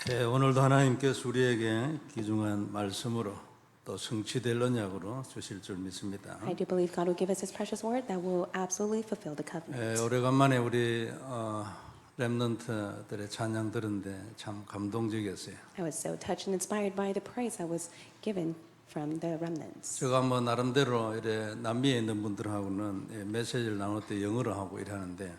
오늘도 하나님께서 우리에게 귀중한 말씀으로 또 성취될 언약으로 주실 줄 믿습니다. I do believe God will give us His precious word that will absolutely fulfill the covenant. 오래간만에 우리 렘넌트들의 찬양 들은데 참 감동적이었어요. I was so touched and inspired by the praise that was given from the remnants. 제가 뭐 나름대로 이래 남미에 있는 분들하고는 메시지를 나눌 때 영어로 하고 이러는데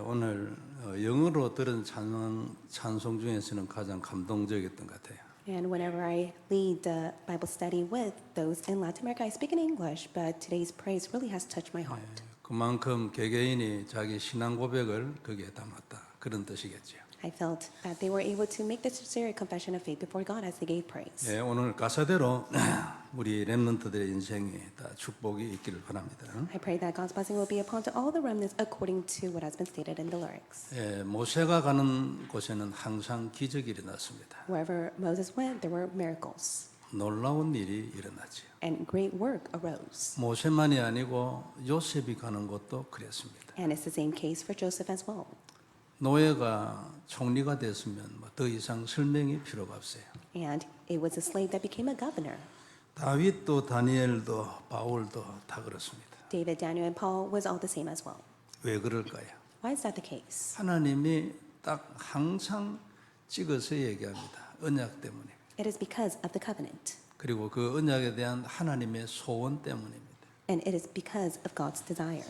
오늘 영어로 들은 찬송 중에서는 가장 감동적이었던 것 같아요. And whenever I lead the Bible study with those in Latin America, I speak in English, but today's praise really has touched my heart. 그만큼 개개인이 자기 신앙 고백을 거기에 담았다. 그런 뜻이겠죠. I felt that they were able to make the sincere confession of faith before God as they gave praise. 오늘 가사대로 우리 렘넌트들의 인생에 다 축복이 있기를 바랍니다. I pray that God's blessing will be upon to all the remnants according to what has been stated in the lyrics. 모세가 가는 곳에는 항상 기적이 일어났습니다. Wherever Moses went, there were miracles, 놀라운 일이 일어나지요. and great work arose. 모세만이 아니고 요셉이 가는 곳도 그랬습니다. And it's the same case for Joseph as well. 노예가 총리가 됐으면 더 이상 설명이 필요가 없어요. And it was a slave that became a governor. 다윗도 다니엘도 바울도 다 그렇습니다. David, Daniel, and Paul was all the same as well. 왜 그럴까요? Why is that the case? 하나님이 딱 항상 찍어서 얘기합니다. 언약 때문에. It is because of the covenant. 그리고 그 언약에 대한 하나님의 소원 때문입니다. And it is because of God's desire.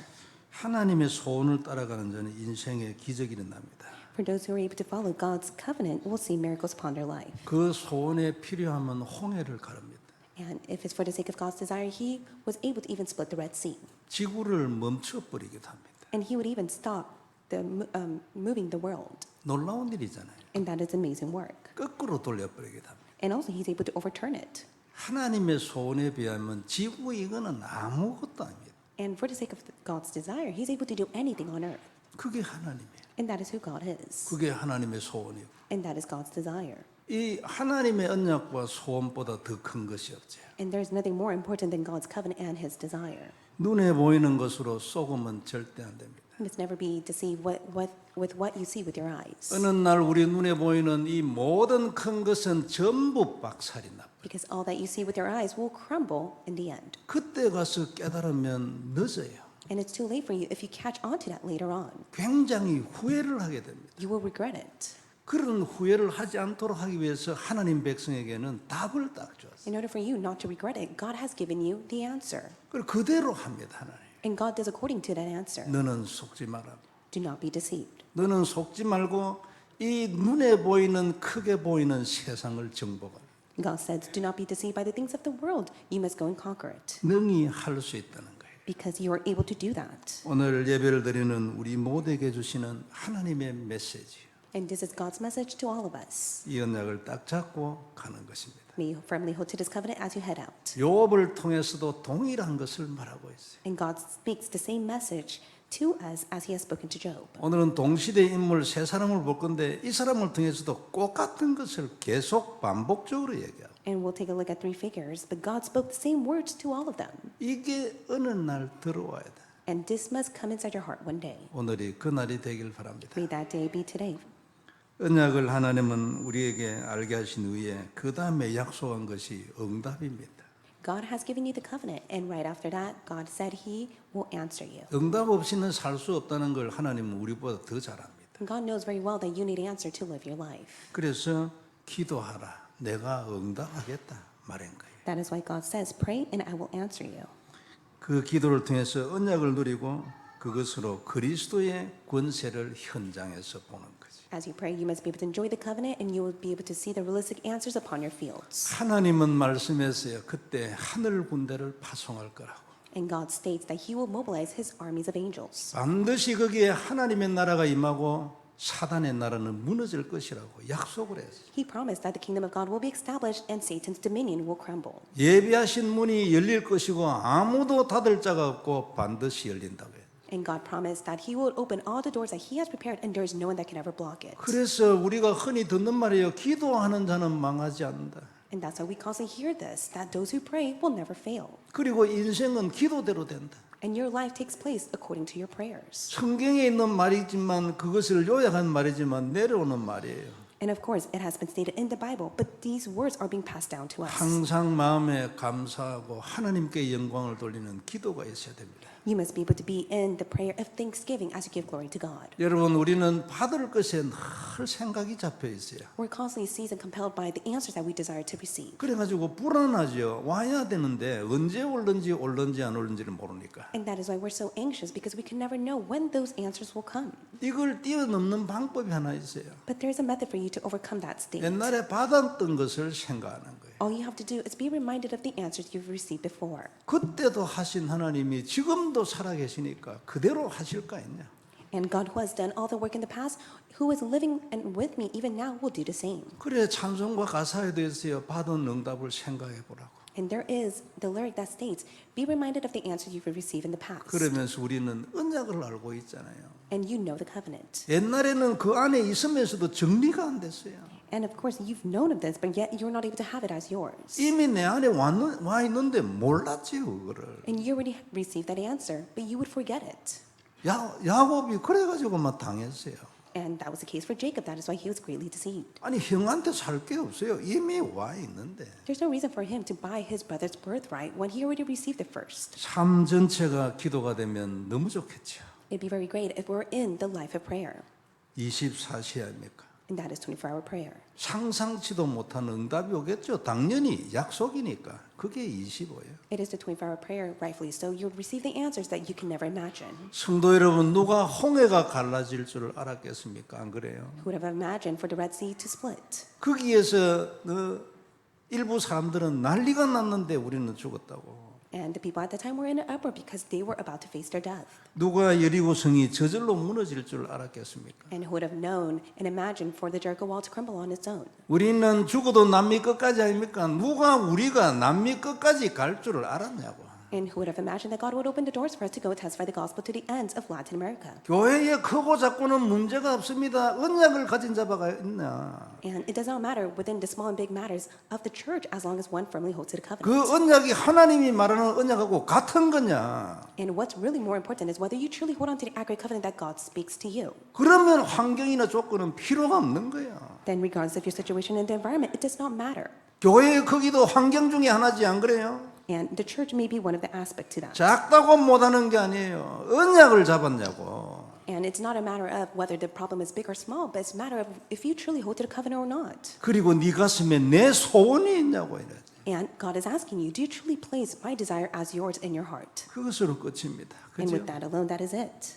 하나님의 소원을 따라가는 자는 인생에 기적이 일어납니다. For those who are able to follow God's covenant will see miracles upon their life. 그 소원에 필요하면 홍해를 가릅니다. And if it's for the sake of God's desire, He was able to even split the Red Sea. 지구를 멈춰버리기도 합니다. And He would even stop the moving the world. 놀라운 일이잖아요. And that is amazing work. 거꾸로 돌려버리기도 합니다. And also He's able to overturn it. 하나님의 소원에 비하면 지구 이거는 아무것도 아닙니다. And for the sake of God's desire, He's able to do anything on earth. 그게 하나님이에요. And that is who God is. 그게 하나님의 소원이고 And that is God's desire. 이 하나님의 언약과 소원보다 더 큰 것이 없어요. And there is nothing more important than God's covenant and His desire. 눈에 보이는 것으로 속으면 절대 안 됩니다. You must never be deceived with what you see with your eyes. 어느 날 우리 눈에 보이는 이 모든 큰 것은 전부 박살이 납니다. Because all that you see with your eyes will crumble in the end. 그때 가서 깨달으면 늦어요. And it's too late for you if you catch on to that later on. 굉장히 후회를 하게 됩니다. You will regret it. 그런 후회를 하지 않도록 하기 위해서 하나님 백성에게는 답을 딱 줬어요. In order for you not to regret it, God has given you the answer. 그걸 그대로 합니다, 하나님. And God does according to that answer. 너는 속지 마라. Do not be deceived. 너는 속지 말고 이 눈에 보이는 크게 보이는 세상을 정복하라. God says, do not be deceived by the things of the world. You must go and conquer it. 능히 할 수 있다는 거예요. Because you are able to do that. 오늘 예배를 드리는 우리 모두에게 주시는 하나님의 메시지. And this is God's message to all of us. 이 언약을 딱 잡고 가는 것입니다. May you firmly hold to this covenant as you head out. 욥을 통해서도 동일한 것을 말하고 있어요. And God speaks the same message to us as He has spoken to Job. 오늘은 동시대 인물 세 사람을 볼 건데 이 사람을 통해서도 똑같은 것을 계속 반복적으로 얘기하고 And we'll take a look at three figures, but God spoke the same words to all of them. 이게 어느 날 들어와야 돼. And this must come inside your heart one day. 오늘이 그 날이 되길 바랍니다. May that day be today. 언약을 하나님은 우리에게 알게 하신 후에 그 다음에 약속한 것이 응답입니다. God has given you the covenant, and right after that, God said He will answer you. 응답 없이는 살 수 없다는 걸 하나님은 우리보다 더 잘 압니다. And God knows very well that you need an answer to live your life. 그래서 기도하라. 내가 응답하겠다 말한 거예요. That is why God says, pray and I will answer you. 그 기도를 통해서 언약을 누리고 그것으로 그리스도의 권세를 현장에서 보는 거지. As you pray, you must be able to enjoy the covenant, and you will be able to see the realistic answers upon your fields. 하나님은 말씀했어요. 그때 하늘 군대를 파송할 거라고. And God states that He will mobilize His armies of angels. 반드시 거기에 하나님의 나라가 임하고 사단의 나라는 무너질 것이라고 약속을 했어요. He promised that the kingdom of God will be established and Satan's dominion will crumble. 예비하신 문이 열릴 것이고 아무도 닫을 자가 없고 반드시 열린다고 해요. And God promised that He will open all the doors that He has prepared, and there is no one that can ever block it. 그래서 우리가 흔히 듣는 말이에요. 기도하는 자는 망하지 않는다. And that's why we constantly hear this, that those who pray will never fail. 그리고 인생은 기도대로 된다. And your life takes place according to your prayers. 성경에 있는 말이지만 그것을 요약한 말이지만 내려오는 말이에요. And of course, it has been stated in the Bible, but these words are being passed down to us. 항상 마음에 감사하고 하나님께 영광을 돌리는 기도가 있어야 됩니다. You must be able to be in the prayer of thanksgiving as you give glory to God. 여러분, 우리는 받을 것에 늘 생각이 잡혀 있어요. We're constantly seized and compelled by the answers that we desire to receive. 그래가지고 불안하죠. 와야 되는데 언제 올는지 안 올는지를 모르니까. And that is why we're so anxious, because we can never know when those answers will come. 이걸 뛰어넘는 방법이 하나 있어요. But there's a method for you to overcome that state. 옛날에 받았던 것을 생각하는 거예요. All you have to do is be reminded of the answers you've received before. 그때도 하신 하나님이 지금도 살아계시니까 그대로 하실 거 있냐? And God, who has done all the work in the past, who is living and with me even now, will do the same. 그래 찬송과 가사에 대해서 받은 응답을 생각해 보라고. And there is the lyric that states, be reminded of the answer you've received in the past. 그러면서 우리는 언약을 알고 있잖아요. And you know the covenant. 옛날에는 그 안에 있으면서도 정리가 안 됐어요. And of course, you've known of this, but yet you're not able to have it as yours. 이미 내 안에 와 있는데 몰랐지요 그거를. And you already received that answer, but you would forget it. 야곱이 그래가지고 막 당했어요. And that was the case for Jacob. That is why he was greatly deceived. 아니 형한테 살 게 없어요. 이미 와 있는데. There's no reason for him to buy his brother's birthright when he already received it first. 삶 전체가 기도가 되면 너무 좋겠죠. It'd be very great if we're in the life of prayer. 24시간입니까? And that is 24-hour prayer. 상상치도 못한 응답이 오겠죠. 당연히 약속이니까. 그게 25예요. It is the 24-hour prayer, rightfully so. You'll receive the answers that you can never imagine. 성도 여러분, 누가 홍해가 갈라질 줄 알았겠습니까? 안 그래요? Who would have imagined for the Red Sea to split? 거기에서 일부 사람들은 난리가 났는데 우리는 죽었다고. And the people at the time were in an uproar because they were about to face their death. 누가 여리고 성이 저절로 무너질 줄 알았겠습니까? And who would have known and imagined for the Jericho wall to crumble on its own? 우리는 죽어도 남미 끝까지 아닙니까? 누가 우리가 남미 끝까지 갈 줄을 알았냐고. And who would have imagined that God would open the doors for us to go testify the gospel to the ends of Latin America? 교회에 크고 작고는 문제가 없습니다. 언약을 가진 자가 있나? And it does not matter within the small and big matters of the church as long as one firmly holds to the 그 covenant. 언약이 하나님이 말하는 언약하고 같은 거냐? And what's really more important is whether you truly hold on to the accurate covenant that God speaks to you. 그러면 환경이나 조건은 필요가 없는 거야. Then regardless of your situation and the environment, it does not matter. 교회의 크기도 환경 중에 하나지 안 그래요? And the church may be one of the aspects to that. 작다고 못하는 게 아니에요. 언약을 잡았냐고. And it's not a matter of whether the problem is big or small, but it's a matter of if you truly hold to the covenant or not. 그리고 네 가슴에 내 소원이 있냐고 이래. And God is asking you, do you truly place my desire as yours in your heart? 그것으로 끝입니다. And 그죠? with that alone, that is it.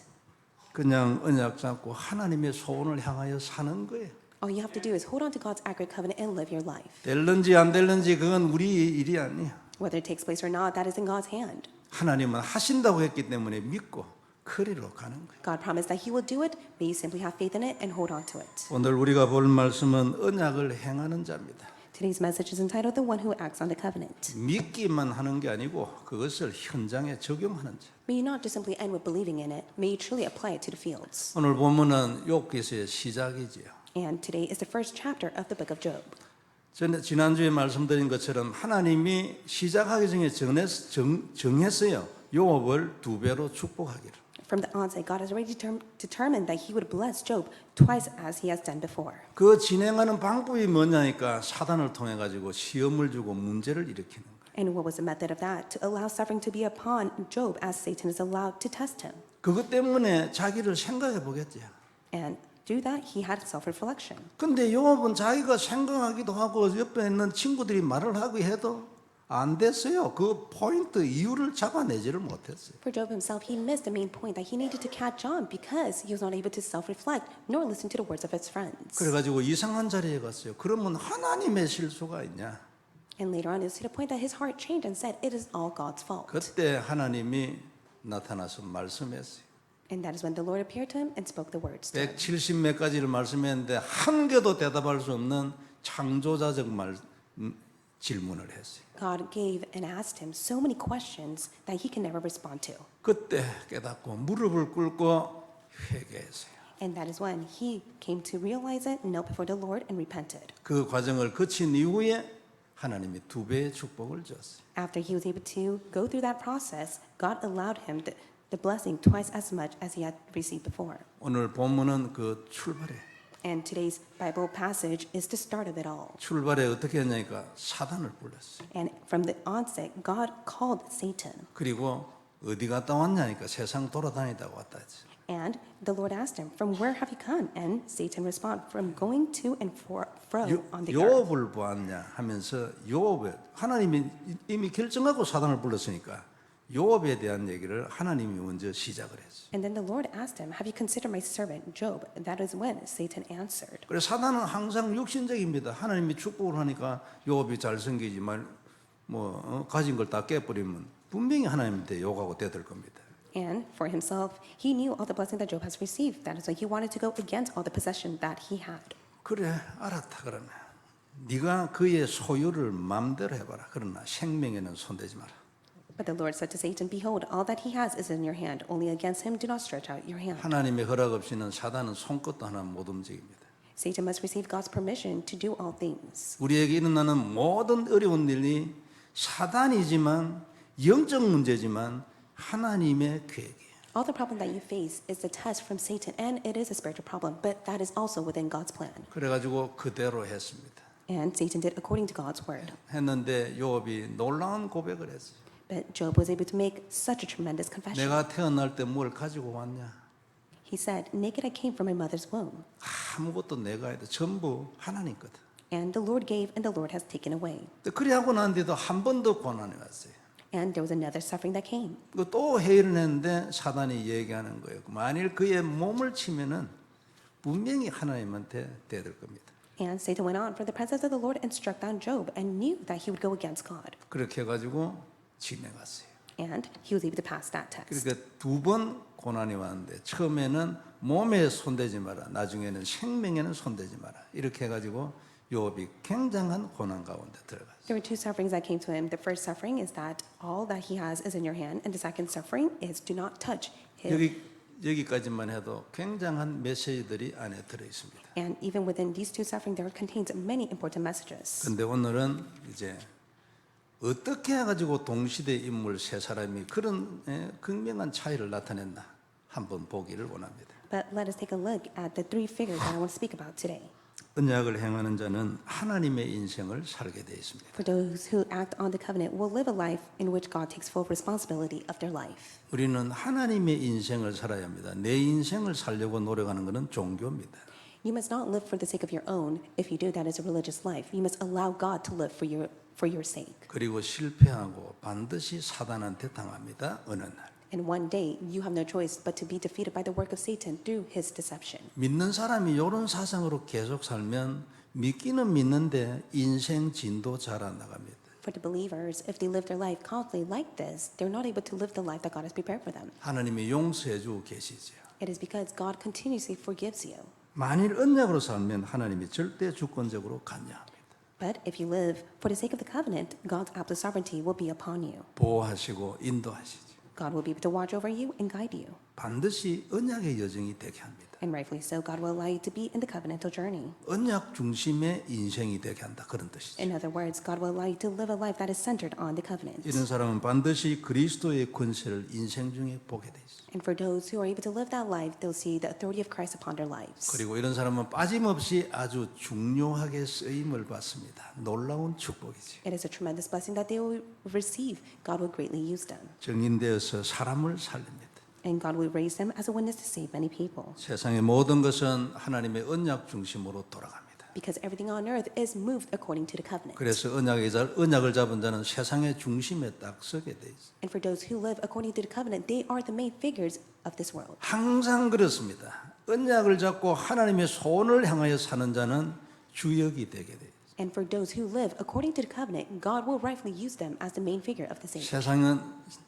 그냥 언약 잡고 하나님의 소원을 향하여 사는 거예요. All you have to do is hold on to God's accurate covenant and live your life. 될는지 안 될는지 그건 우리 일이 아니야. Whether it takes place or not, that is in God's hand. 하나님은 하신다고 했기 때문에 믿고 그리로 가는 거예요. God promised that He will do it, but you simply have faith in it and hold on to it. 오늘 우리가 볼 말씀은 언약을 행하는 자입니다. Today's message is entitled "The One Who Acts on the Covenant." 믿기만 하는 게 아니고 그것을 현장에 적용하는 자. May you not just simply end with believing in it, may you truly apply it to the fields. 오늘 본문은 욥기서의 시작이지요. And today is the first chapter of the book of Job. 지난주에 말씀드린 것처럼 하나님이 시작하기 전에 정했어요. 욥을 2배로 축복하기를. From the onset, God has already determined that He would bless Job twice as He has done before. 그 진행하는 방법이 뭐냐니까 사단을 통해 가지고 시험을 주고 문제를 일으키는 거예요. And what was the method of that? To allow suffering to be upon Job as Satan is allowed to test him. 그것 때문에 자기를 생각해 보겠지. And through that, he had self-reflection. 근데 욥은 자기가 생각하기도 하고 옆에 있는 친구들이 말을 하고 해도 안 됐어요. 그 포인트 이유를 잡아내지를 못했어요. For Job himself, he missed the main point that he needed to catch on because he was not able to self-reflect nor listen to the words of his friends. 그래가지고 이상한 자리에 갔어요. 그러면 하나님의 실수가 있냐? And later on, it was to the point that his heart changed and said, "It is all God's fault." 그때 하나님이 나타나서 말씀했어요. And that is when the Lord appeared to him and spoke the words to him. 170 몇 가지를 말씀했는데 한 개도 대답할 수 없는 창조자적 질문을 했어요. God gave and asked him so many questions that he can never respond to. 그때 깨닫고 무릎을 꿇고 회개했어요. And that is when he came to realize it, knelt before the Lord, and repented. 그 과정을 거친 이후에 하나님이 2배의 축복을 주었어요. After he was able to go through that process, God allowed him the blessing twice as much as he had received before. 오늘 본문은 그 출발이에요. And today's Bible passage is the start of it all. 출발에 어떻게 했냐니까 사단을 불렀어요. And from the onset, God called Satan. 그리고 어디 갔다 왔냐니까 세상 돌아다니다가 왔다 했지. And the Lord asked him, "From where have you come?" And Satan responded, "From going to and fro on the earth." 요업을 보았냐 하면서 요업에 하나님이 이미 결정하고 사단을 불렀으니까 요업에 대한 얘기를 하나님이 먼저 시작을 했어요. And then the Lord asked him, "Have you considered my servant Job?" That is when Satan answered. 그래서 사단은 항상 육신적입니다. 하나님이 축복을 하니까 요업이 잘생기지만 가진 걸 다 깨버리면 분명히 하나님한테 욕하고 대들 겁니다. And for himself, he knew all the blessing that Job has received. That is why he wanted to go against all the possession that he had. 그래 알았다 그러면 네가 그의 소유를 마음대로 해봐라. 그러나 생명에는 손대지 마라. But the Lord said to Satan, "Behold, all that he has is in your hand. Only against him do not stretch out your hand." 하나님의 허락 없이는 사단은 손끝도 하나 못 움직입니다. Satan must receive God's permission to do all things. 우리에게 일어나는 모든 어려운 일이 사단이지만 영적 문제지만 하나님의 계획이에요. All the problem that you face is the test from Satan, and it is a spiritual problem, but that is also within God's plan. 그래가지고 그대로 했습니다. And Satan did according to God's word. 했는데 요업이 놀라운 고백을 했어요. But Job was able to make such a tremendous confession. 내가 태어날 때 뭘 가지고 왔냐? He said, "Naked I came from my mother's womb." 아무것도 내가 해도 전부 하나님 거다. And the Lord gave, and the Lord has taken away. 그리 하고 난 뒤도 한 번 더 고난이 왔어요. And there was another suffering that came. 또 회의를 했는데 사단이 얘기하는 거예요. 만일 그의 몸을 치면은 분명히 하나님한테 대들 겁니다. And Satan went on from the presence of the Lord and struck down Job and knew that he would go against God. 그렇게 해가지고 지내갔어요. And he was able to pass that test. 그러니까 두 번 고난이 왔는데 처음에는 몸에 손대지 마라. 나중에는 생명에는 손대지 마라. 이렇게 해가지고 요업이 굉장한 고난 가운데 들어갔어요. There were two sufferings that came to him. The first suffering is that all that he has is in your hand, and the second suffering is do not touch him. 여기까지만 해도 굉장한 메시지들이 안에 들어 있습니다. And even within these two sufferings, there contains many important messages. 근데 오늘은 이제 어떻게 해가지고 동시대 인물 세 사람이 그런 극명한 차이를 나타냈나 한번 보기를 원합니다. But let us take a look at the three figures that I want to speak about today. 언약을 행하는 자는 하나님의 인생을 살게 되어 있습니다. For those who act on the covenant will live a life in which God takes full responsibility of their life. 우리는 하나님의 인생을 살아야 합니다. 내 인생을 살려고 노력하는 것은 종교입니다. You must not live for the sake of your own. If you do, that is a religious life. You must allow God to live for your sake. 그리고 실패하고 반드시 사단한테 당합니다. 어느 날. And one day, you have no choice but to be defeated by the work of Satan through his deception. 믿는 사람이 이런 사상으로 계속 살면 믿기는 믿는데 인생 진도 잘 안 나갑니다. For the believers, if they live their life constantly like this, they're not able to live the life that God has prepared for them. 하나님이 용서해 주고 계시죠. It is because God continuously forgives you. 만일 언약으로 살면 하나님이 절대 주권적으로 관여합니다. But if you live for the sake of the covenant, God's absolute sovereignty will be upon you. 보호하시고 인도하시죠. God will be able to watch over you and guide you. 반드시 언약의 여정이 되게 합니다. And rightfully so, God will allow you to be in the covenantal journey. 언약 중심의 인생이 되게 한다 그런 뜻이죠. In other words, God will allow you to live a life that is centered on the covenant. 이런 사람은 반드시 그리스도의 권세를 인생 중에 보게 돼 있어요. And for those who are able to live that life, they'll see the authority of Christ upon their lives. 그리고 이런 사람은 빠짐없이 아주 중요하게 쓰임을 받습니다. 놀라운 축복이죠. It is a tremendous blessing that they will receive. God will greatly use them. 증인되어서 사람을 살립니다. And God will raise them as a witness to save many people. 세상의 모든 것은 하나님의 언약 중심으로 돌아갑니다. Because everything on earth is moved according to the covenant. 그래서 언약을 잡은 자는 세상의 중심에 딱 서게 돼 있어요. And for those who live according to the covenant, they are the main figures of this world. 항상 그렇습니다. 언약을 잡고 하나님의 손을 향하여 사는 자는 주역이 되게 돼요. And for those who live according to the covenant, God will rightfully use them as the main figure of this age.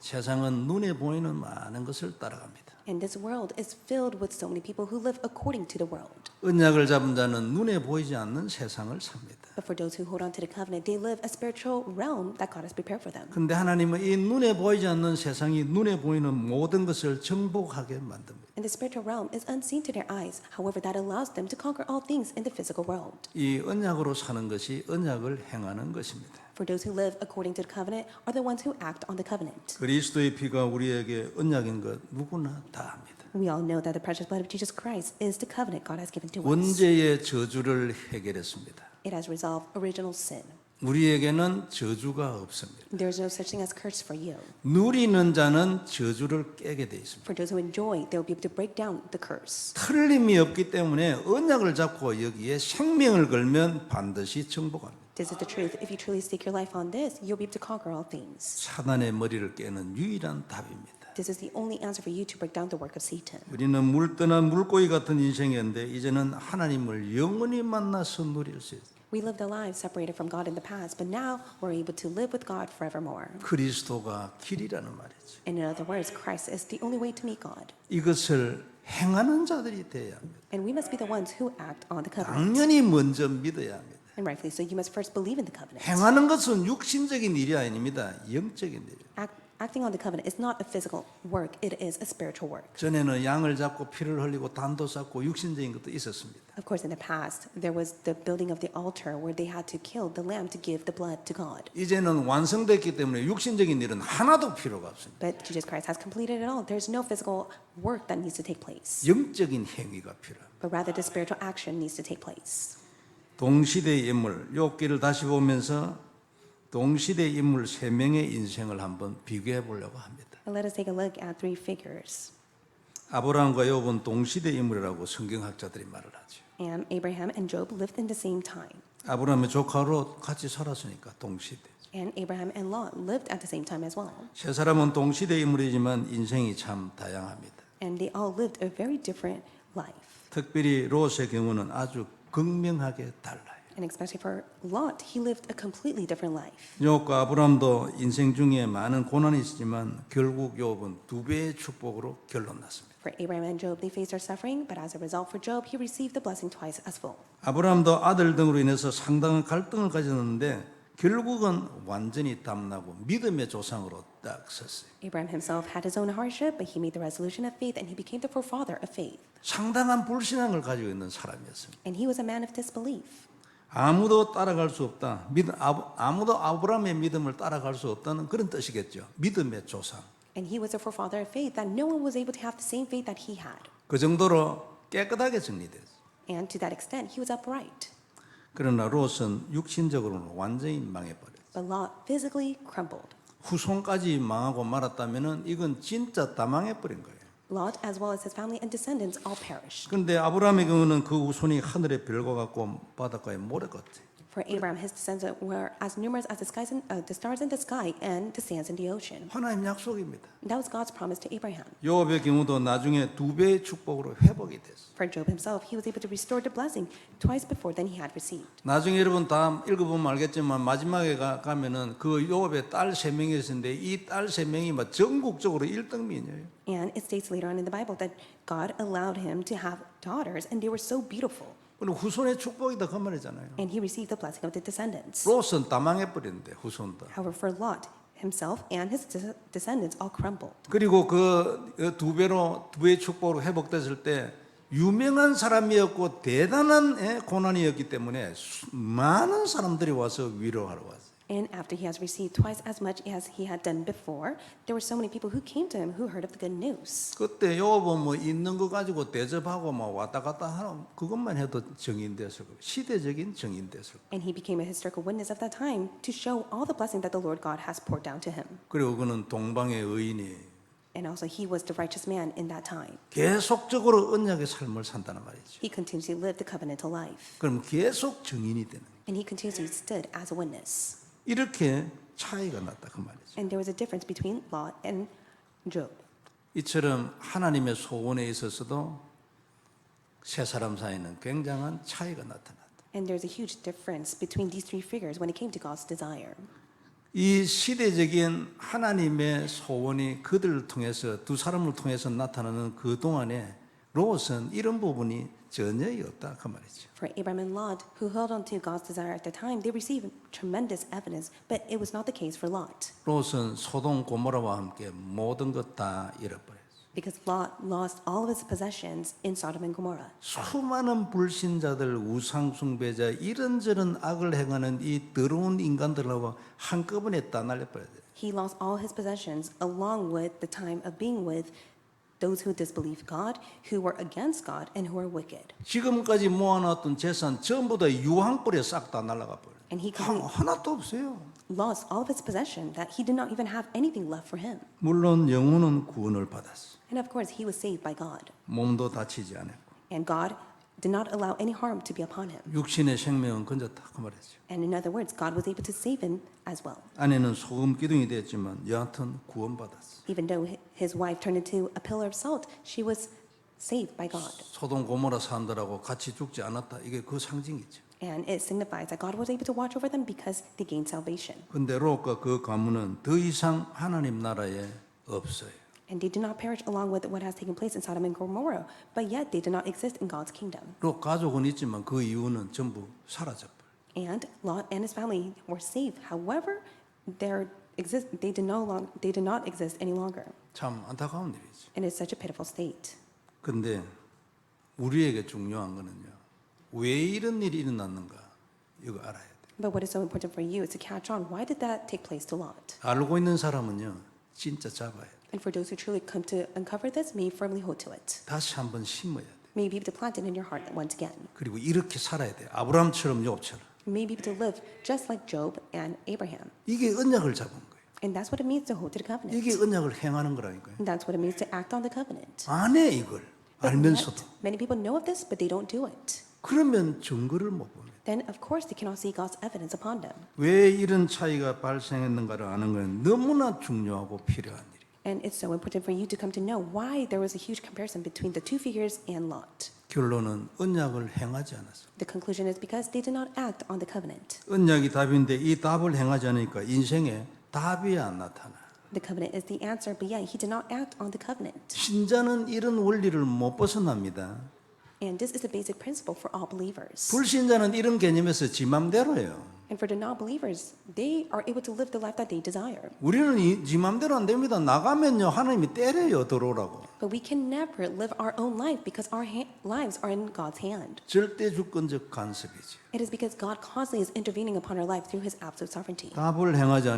세상은 눈에 보이는 많은 것을 따라갑니다. And this world is filled with so many people who live according to the world. 언약을 잡은 자는 눈에 보이지 않는 세상을 삽니다. But for those who hold on to the covenant, they live a spiritual realm that God has prepared for them. 근데 하나님은 이 눈에 보이지 않는 세상이 눈에 보이는 모든 것을 정복하게 만듭니다. And the spiritual realm is unseen to their eyes. However, that allows them to conquer all things in the physical world. 이 언약으로 사는 것이 언약을 행하는 것입니다. For those who live according to the covenant are the ones who act on the covenant. 그리스도의 피가 우리에게 언약인 것 누구나 다 압니다. We all know that the precious blood of Jesus Christ is the covenant God has given to us. 원죄의 저주를 해결했습니다. It has resolved original sin. 우리에게는 저주가 없습니다. There is no such thing as curse for you. 누리는 자는 저주를 깨게 돼 있습니다. For those who enjoy, they will be able to break down the curse. 틀림이 없기 때문에 언약을 잡고 여기에 생명을 걸면 반드시 정복합니다. This is the truth. If you truly stake your life on this, you'll be able to conquer all things. 사단의 머리를 깨는 유일한 답입니다. This is the only answer for you to break down the work of Satan. 우리는 물 떠난 물고기 같은 인생이었는데 이제는 하나님을 영원히 만나서 누릴 수 있어요. We lived a life separated from God in the past, but now we're able to live with God forevermore. 그리스도가 길이라는 말이죠. And in other words, Christ is the only way to meet God. 이것을 행하는 자들이 돼야 합니다. And we must be the ones who act on the covenant. 당연히 먼저 믿어야 합니다. And rightfully so, you must first believe in the covenant. 행하는 것은 육신적인 일이 아닙니다. 영적인 일이에요. Acting on the covenant is not a physical work, it is a spiritual work. 전에는 양을 잡고 피를 흘리고 단도 쌓고 육신적인 것도 있었습니다. Of course, in the past, there was the building of the altar where they had to kill the lamb to give the blood to God. 이제는 완성됐기 때문에 육신적인 일은 하나도 필요가 없습니다. But Jesus Christ has completed it all. There's no physical work that needs to take place, 영적인 행위가 필요합니다. but rather the spiritual action needs to take place. 동시대의 인물 욥기를 다시 보면서 동시대의 인물 3명의 인생을 한번 비교해 보려고 합니다. And let us take a look at three figures. 아브라함과 욥은 동시대 인물이라고 성경학자들이 말을 하죠. And Abraham and Job lived in the same time. 아브라함의 조카로 같이 살았으니까 동시대. And Abraham and Lot lived at the same time as well. 세 사람은 동시대 인물이지만 인생이 참 다양합니다. And they all lived a very different life. 특별히 롯의 경우는 아주 극명하게 달라요. And especially for Lot, he lived a completely different life. 욥과 아브라함도 인생 중에 많은 고난이 있었지만 결국 욥은 2배의 축복으로 결론 났습니다. For Abraham and Job, they faced their suffering, but as a result for Job, he received the blessing twice as full. 아브라함도 아들 등으로 인해서 상당한 갈등을 가졌는데 결국은 완전히 담나고 믿음의 조상으로 딱 섰어요. Abraham himself had his own hardship, but he made the resolution of faith and he became the forefather of faith. 상당한 불신앙을 가지고 있는 사람이었습니다. And he was a man of disbelief. 아무도 따라갈 수 없다. 아무도 아브라함의 믿음을 따라갈 수 없다는 그런 뜻이겠죠. 믿음의 조상. And he was a forefather of faith that no one was able to have the same faith that he had. 그 정도로 깨끗하게 정리됐어요. And to that extent, he was upright. 그러나 롯은 육신적으로는 완전히 망해버렸어요. But Lot physically crumbled. 후손까지 망하고 말았다면은 이건 진짜 다 망해버린 거예요. Lot, as well as his family and descendants, all perished. 그런데 아브라함의 경우는 그 후손이 하늘의 별과 같고 바닷가의 모래 같아요. For Abraham, his descendants were as numerous as the stars in the sky and the sands in the ocean. 하나님 약속입니다. That was God's promise to Abraham. 욥의 경우도 나중에 2배의 축복으로 회복이 됐어요. For Job himself, he was able to restore the blessing twice before than he had received. 나중에 여러분 다 읽어보면 알겠지만 마지막에 가면은 그 욥의 딸 3명이 있었는데 이 딸 3명이 막 전국적으로 1등민이에요. And it states later on in the Bible that God allowed him to have daughters, and they were so beautiful. 그리고 후손의 축복이다 그 말이잖아요. And he received the blessing of the descendants. 롯은 다 망해버렸는데 후손도. However, for Lot himself and his descendants all crumbled. 그리고 그 2배의 축복으로 회복됐을 때 유명한 사람이었고 대단한 고난이었기 때문에 많은 사람들이 와서 위로하러 왔어요. And after he has received twice as much as he had done before, there were so many people who came to him who heard of the good news. 그때 욥은 뭐 있는 거 가지고 대접하고 막 왔다 갔다 하는 그것만 해도 정인됐을 거예요. 시대적인 정인됐을 거예요. And he became a historical witness of that time to show all the blessing that the Lord God has poured down to him. 그리고 그는 동방의 의인이 And also he was the righteous man in that time. 계속적으로 언약의 삶을 산다는 말이죠. He continuously lived the covenantal life. 그럼 계속 정인이 되는 거예요. And he continuously stood as a witness. 이렇게 차이가 났다 그 말이죠. And there was a difference between Lot and Job. 이처럼 하나님의 소원에 있어서도 세 사람 사이는 굉장한 차이가 나타났다. And there's a huge difference between these three figures when it came to God's desire. 이 시대적인 하나님의 소원이 그들을 통해서 두 사람을 통해서 나타나는 그 동안에 롯은 이런 부분이 전혀 없다 그 말이죠. For Abraham and Lot, who held on to God's desire at the time, they received tremendous evidence, but it was not the case for Lot. 롯은 소돔 고모라와 함께 모든 것 다 잃어버렸어요. Because Lot lost all of his possessions in Sodom and Gomorrah. 수많은 불신자들, 우상 숭배자, 이런저런 악을 행하는 이 더러운 인간들하고 한꺼번에 다 날려버려야 돼요. He lost all his possessions along with the time of being with those who disbelieve God, who were against God, and who are wicked. 지금까지 모아놨던 재산 전부 다 유황불에 싹 다 날아가 버려요. And he 하나도 없어요. lost all of his possession, that he did not even have anything left for him. 물론 영혼은 구원을 받았어. And of course, he was saved by God. 몸도 다치지 않았고 And God did not allow any harm to be upon him. 육신의 생명은 건졌다 그 말이죠. And in other words, God was able to save him as well. 아내는 소금 기둥이 됐지만 여하튼 구원받았어. Even though his wife turned into a pillar of salt, she was saved by God. 소돔 고모라 사람들하고 같이 죽지 않았다. 이게 그 상징이죠. And it signifies that God was able to watch over them because they gained salvation. 근데 롯과 그 가문은 더 이상 하나님 나라에 없어요. And they did not perish along with what has taken place in Sodom and Gomorrah, but yet they did not exist in God's kingdom. 롯 가족은 있지만 그 이유는 전부 사라져버려. And Lot and his family were saved. However, they did not exist any longer. 참 안타까운 일이죠. And it's such a pitiful state. 근데 우리에게 중요한 거는요. 왜 이런 일이 일어났는가 이거 알아야 돼. But what is so important for you is to catch on. Why did that take place to Lot? 알고 있는 사람은요. 진짜 잡아야 돼. And for those who truly come to uncover this, may you firmly hold to it. 다시 한번 심어야 돼. May you be able to plant it in your heart once again. 그리고 이렇게 살아야 돼. 아브라함처럼 욥처럼. May you be able to live just like Job and Abraham. 이게 언약을 잡은 거예요. And that's what it means to hold to the covenant. 이게 언약을 행하는 거라니까요. And that's what it means to act on the covenant. 안 해 이걸 But 알면서도. yet, many people know of this, but they don't do it. 그러면 증거를 못 봅니다. Then, of course, they cannot see God's evidence upon them. 왜 이런 차이가 발생했는가를 아는 건 너무나 중요하고 필요한 일이에요. And it's so important for you to come to know why there was a huge comparison between the two figures and Lot. 결론은 언약을 행하지 않았어. The conclusion is because they did not act on the covenant. 언약이 답인데 이 답을 행하지 않으니까 인생에 답이 안 나타나. The covenant is the answer, but yet he did not act on the covenant. 신자는 이런 원리를 못 벗어납니다. And this is the basic principle for all believers. 불신자는 이런 개념에서 지 맘대로예요. And for the non-believers, they are able to live the life that they desire. 우리는 지 맘대로 안 됩니다. 나가면요 하나님이 때려요 들어오라고. But we can never live our own life because our lives are in God's hand. 절대 주권적 간섭이지. It is because God constantly is intervening upon our life through His absolute sovereignty. 답을 행하지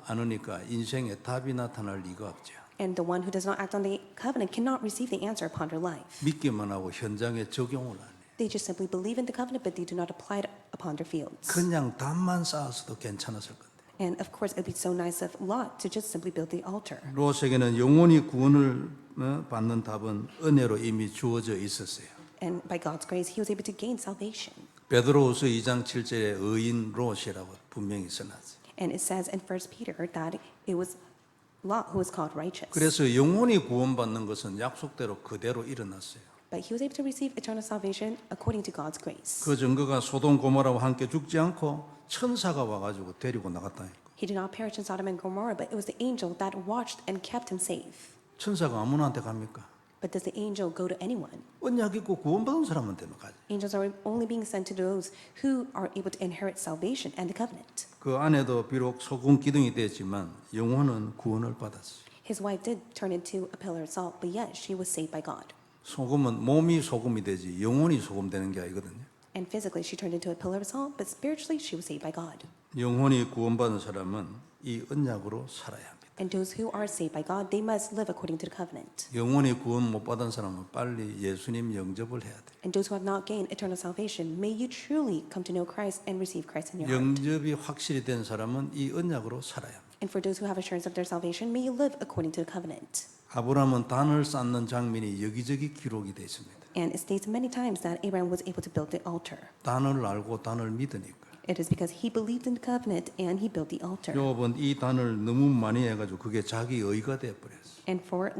않으니까 인생에 답이 나타날 리가 없죠. And the one who does not act on the covenant cannot receive the answer upon their life. 믿기만 하고 현장에 적용을 안 해. They just simply believe in the covenant, but they do not apply it upon their fields. 그냥 답만 쌓았어도 괜찮았을 건데. And of course, it would be so nice of Lot to just simply build the altar. 롯에게는 영원히 구원을 받는 답은 은혜로 이미 주어져 있었어요. And by God's grace, he was able to gain salvation. 베드로후서 2장 7절에 의인 롯이라고 분명히 써놨어요. And it says in 1 Peter that it was Lot who was called righteous. 그래서 영원히 구원받는 것은 약속대로 그대로 일어났어요. But he was able to receive eternal salvation according to God's grace. 그 증거가 소돔 고모라와 함께 죽지 않고 천사가 와가지고 데리고 나갔다니까. He did not perish in Sodom and Gomorrah, but it was the angel that watched and kept him safe. 천사가 아무나한테 갑니까? But does the angel go to anyone? 언약 있고 구원받은 사람한테만 가지. Angels are only being sent to those who are able to inherit salvation and the covenant. 그 아내도 비록 소금 기둥이 됐지만 영혼은 구원을 받았어요. His wife did turn into a pillar of salt, but yet she was saved by God. 소금은 몸이 소금이 되지 영혼이 소금 되는 게 아니거든요. And physically she turned into a pillar of salt, but spiritually she was saved by God. 영혼이 구원받은 사람은 이 언약으로 살아야 합니다. And those who are saved by God, they must live according to the covenant. 영혼이 구원 못 받은 사람은 빨리 예수님 영접을 해야 돼. And those who have not gained eternal salvation, may you truly come to know Christ and receive Christ in your heart. 영접이 확실히 된 사람은 이 언약으로 살아야 합니다. And for those who have assurance of their salvation, may you live according to the covenant. 아브라함은 단을 쌓는 장면이 여기저기 기록이 되어 있습니다. And it states many times that Abraham was able to build the altar. 단을 알고 단을 믿으니까. It is because he believed in the covenant and he built the altar. 욥은 이 단을 너무 많이 해가지고 그게 자기 의가 되어버렸어. And for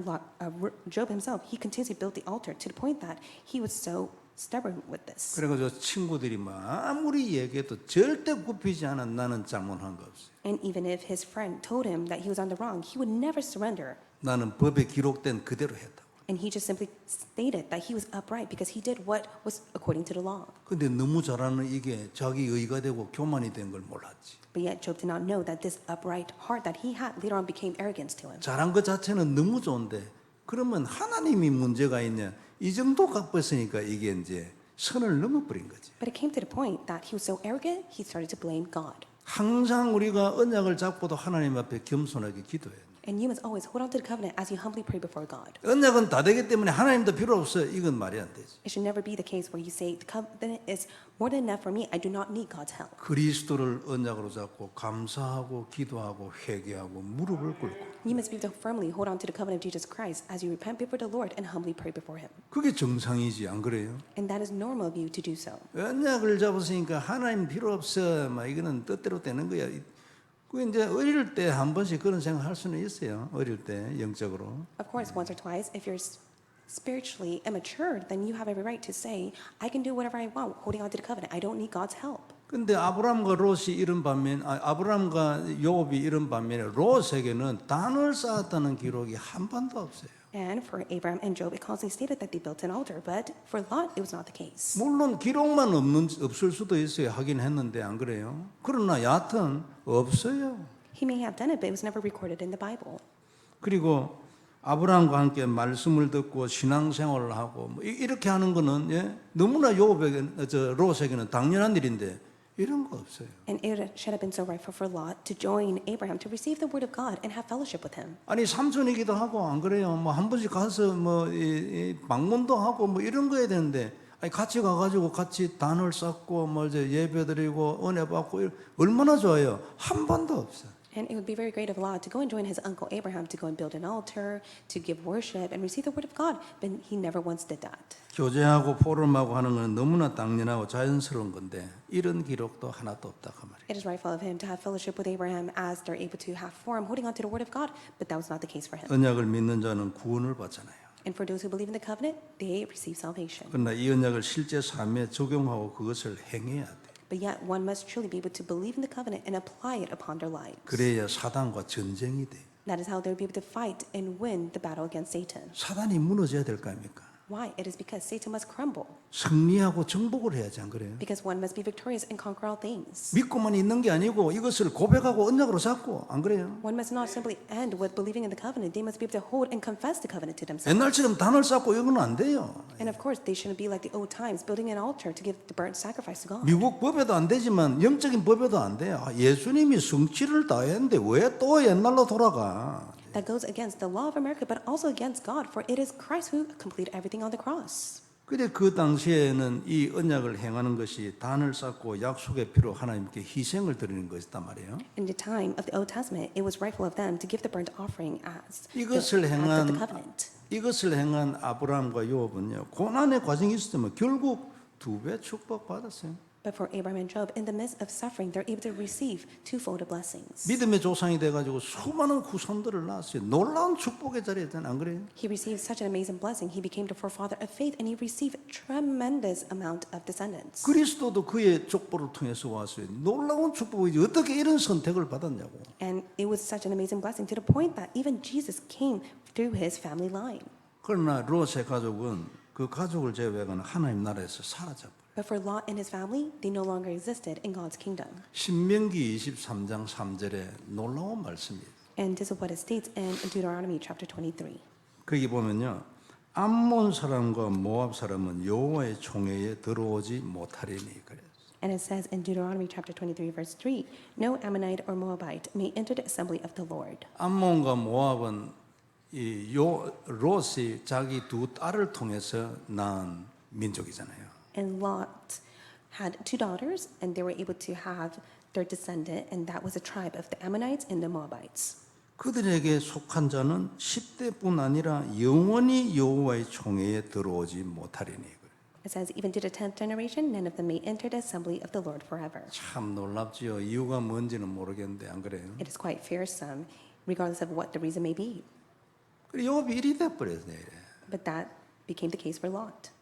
Job himself, he continued to build the altar to the point that he was so stubborn with this. 그래가지고 친구들이 막 아무리 얘기해도 절대 굽히지 않아. 나는 잘못한 거 없어요. And even if his friend told him that he was on the wrong, he would never surrender. 나는 법에 기록된 그대로 했다. And he just simply stated that he was upright because he did what was according to the law. 근데 너무 잘하는 이게 자기 의가 되고 교만이 된 걸 몰랐지. But yet Job did not know that this upright heart that he had later on became arrogance to him. 잘한 것 자체는 너무 좋은데 그러면 하나님이 문제가 있냐? 이 정도 갖고 있으니까 이게 이제 선을 넘어버린 거지. But it came to the point that he was so arrogant, he started to blame God. 항상 우리가 언약을 잡고도 하나님 앞에 겸손하게 기도해야 돼. And you must always hold on to the covenant as you humbly pray before God. 언약은 다 되기 때문에 하나님도 필요 없어. 이건 말이 안 되지. It should never be the case where you say the covenant is more than enough for me. I do not need God's help. 그리스도를 언약으로 잡고 감사하고 기도하고 회개하고 무릎을 꿇고 You must be able to firmly hold on to the covenant of Jesus Christ as you repent before the Lord and humbly pray before Him. 그게 정상이지 안 그래요? And that is normal of you to do so. 언약을 잡았으니까 하나님 필요 없어. 막 이거는 뜻대로 되는 거야. 그 이제 어릴 때 한 번씩 그런 생각할 수는 있어요. 어릴 때 영적으로. Of course, once or twice, if you're spiritually immature, then you have every right to say, I can do whatever I want, holding on to the covenant. I don't need God's help. 근데 아브라함과 롯이 이런 반면, 아브라함과 요업이 이런 반면에 롯에게는 단을 쌓았다는 기록이 한 번도 없어요. And for Abraham and Job, it constantly stated that they built an altar, but for Lot, it was not the case. 물론 기록만 없을 수도 있어요. 하긴 했는데 안 그래요? 그러나 여하튼 없어요. He may have done it, but it was never recorded in the Bible. 그리고 아브라함과 함께 말씀을 듣고 신앙생활을 하고 뭐 이렇게 하는 거는 너무나 롯에게는 당연한 일인데 이런 거 없어요. And it should have been so rightful for Lot to join Abraham to receive the word of God and have fellowship with him. 아니 삼촌이기도 하고 안 그래요? 뭐 한 번씩 가서 뭐 방문도 하고 뭐 이런 거 해야 되는데 아니 같이 가가지고 같이 단을 쌓고 뭐 이제 예배드리고 은혜 받고 얼마나 좋아요? 한 번도 없어요. And it would be very great of Lot to go and join his uncle Abraham to go and build an altar, to give worship and receive the word of God, but he never once did that. 교제하고 포럼하고 하는 건 너무나 당연하고 자연스러운 건데 이런 기록도 하나도 없다 그 말이에요. It is rightful of him to have fellowship with Abraham as they're able to have forum holding on to the word of God, but that was not the case for him. 언약을 믿는 자는 구원을 받잖아요. And for those who believe in the covenant, they receive salvation. 그러나 이 언약을 실제 삶에 적용하고 그것을 행해야 돼. But yet one must truly be able to believe in the covenant and apply it upon their lives. 그래야 사단과 전쟁이 돼. That is how they'll be able to fight and win the battle against Satan. 사단이 무너져야 될 거 아닙니까? Why? It is because Satan must crumble. 승리하고 정복을 해야지 안 그래요? Because one must be victorious and conquer all things. 믿고만 있는 게 아니고 이것을 고백하고 언약으로 잡고 안 그래요? One must not simply end with believing in the covenant. They must be able to hold and confess the covenant to themselves. 옛날처럼 단을 쌓고 이건 안 돼요. And of course, they shouldn't be like the old times, building an altar to give the burnt sacrifice to God. 미국 법에도 안 되지만 영적인 법에도 안 돼요. 예수님이 성취를 다 했는데 왜 또 옛날로 돌아가? That goes against the law of America, but also against God, for it is Christ who completed everything on the cross. 그래 그 당시에는 이 언약을 행하는 것이 단을 쌓고 약속의 피로 하나님께 희생을 드리는 것이단 말이에요. In the time of the Old Testament, it was rightful of them to give the burnt offering as 이것을 the act of 행한 the covenant. 이것을 행한 아브라함과 요업은요 고난의 과정이 있었지만 결국 2배 축복 받았어요. But for Abraham and Job, in the midst of suffering, they're able to receive twofold of blessings. 믿음의 조상이 돼가지고 수많은 후손들을 낳았어요. 놀라운 축복의 자리에는 안 그래요? He received such an amazing blessing. He became the forefather of faith, and he received tremendous amount of descendants. 그리스도도 그의 족보를 통해서 왔어요. 놀라운 축복이지 어떻게 이런 선택을 받았냐고. And it was such an amazing blessing to the point that even Jesus came through his family line. 그러나 롯의 가족은 그 가족을 제외하고는 하나님 나라에서 사라져버려요. But for Lot and his family, they no longer existed in God's kingdom. 신명기 23장 3절에 놀라운 말씀이에요. And this is what it states in Deuteronomy chapter 23. 거기 보면요. 암몬 사람과 모압 사람은 여호와의 총회에 들어오지 못하리니 그래요. And it says in Deuteronomy chapter 23 verse 3, no Ammonite or Moabite may enter the assembly of the Lord. 암몬과 모압은 롯이 자기 두 딸을 통해서 낳은 민족이잖아요. And Lot had two daughters, and they were able to have their descendant, and that was a tribe of the Ammonites and the Moabites. 그들에게 속한 자는 10대뿐 아니라 영원히 여호와의 총회에 들어오지 못하리니. It says, even to the 10th generation, none of them may enter the assembly of the Lord forever. 참 놀랍지요. 이유가 뭔지는 모르겠는데 안 그래요? It is quite fearsome, regardless of what the reason may be. 그리고 욥이 이리 돼버렸네. But that became the case for Lot.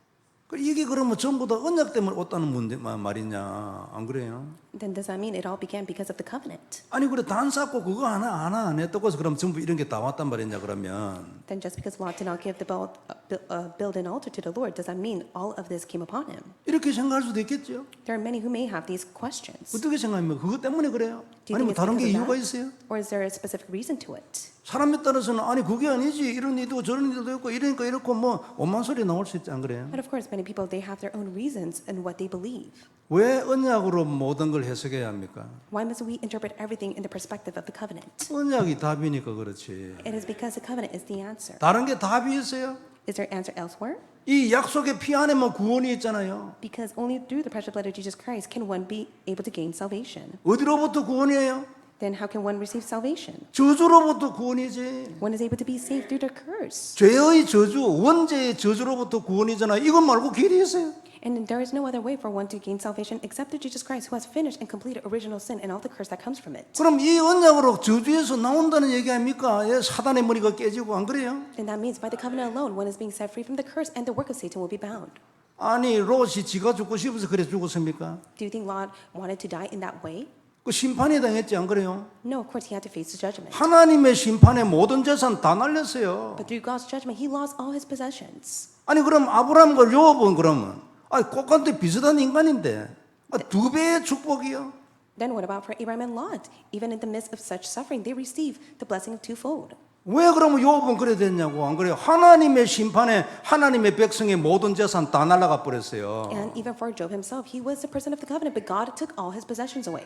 이게 그러면 전부 다 언약 때문에 왔다는 문제 말이냐? 안 그래요? Then does that mean it all began because of the covenant? 아니 그래 단 쌓고 그거 하나 안 했다고 해서 그럼 전부 이런 게 다 왔단 말이냐 그러면? Then just because Lot did not give the build an altar to the Lord, does that mean all of this came upon him? 이렇게 생각할 수도 있겠죠. There are many who may have these questions. 어떻게 생각하면 그것 때문에 그래요? Do you 아니면 think it's 다른 게 because of 이유가 that? 있어요? Or is there a specific reason to it? 사람에 따라서는 아니 그게 아니지 이런 일도 저런 일도 있고 이러니까 이렇고 뭐 오만 소리 나올 수 있지 안 그래요? And of course, many people, they have their own reasons in what they believe. 왜 언약으로 모든 걸 해석해야 합니까? Why must we interpret everything in the perspective of the covenant? 언약이 답이니까 그렇지. It is because the covenant is the answer. 다른 게 답이 있어요? Is there answer elsewhere? 이 약속의 피 안에만 구원이 있잖아요. Because only through the precious blood of Jesus Christ can one be able to gain salvation. 어디로부터 구원이에요? Then how can one receive salvation? 저주로부터 구원이지. One is able to be saved through the curse. 죄의 저주, 원죄의 저주로부터 구원이잖아요. 이것 말고 길이 있어요. And there is no other way for one to gain salvation except through Jesus Christ, who has finished and completed original sin and all the curse that comes from it. 그럼 이 언약으로 저주에서 나온다는 얘기 아닙니까? 예, 사단의 머리가 깨지고 안 그래요? And that means by the covenant alone, one is being set free from the curse and the work of Satan will be bound. 아니 롯이 지가 죽고 싶어서 그래 죽었습니까? Do you think Lot wanted to die in that way? 그 심판이 당했지 안 그래요? No, of course he had to face the judgment. 하나님의 심판에 모든 재산 다 날렸어요. But through God's judgment, he lost all his possessions. 아니 그럼 아브라함과 욥은 그러면 똑같은 비슷한 인간인데 두 배의 축복이요. Then what about for Abraham and Lot? Even in the midst of such suffering, they receive the blessing of twofold. 왜 그러면 욥은 그래 됐냐고 안 그래요? 하나님의 심판에 하나님의 백성의 모든 재산 다 날아가 버렸어요. And even for Job himself, he was the person of the covenant, but God took all his possessions away.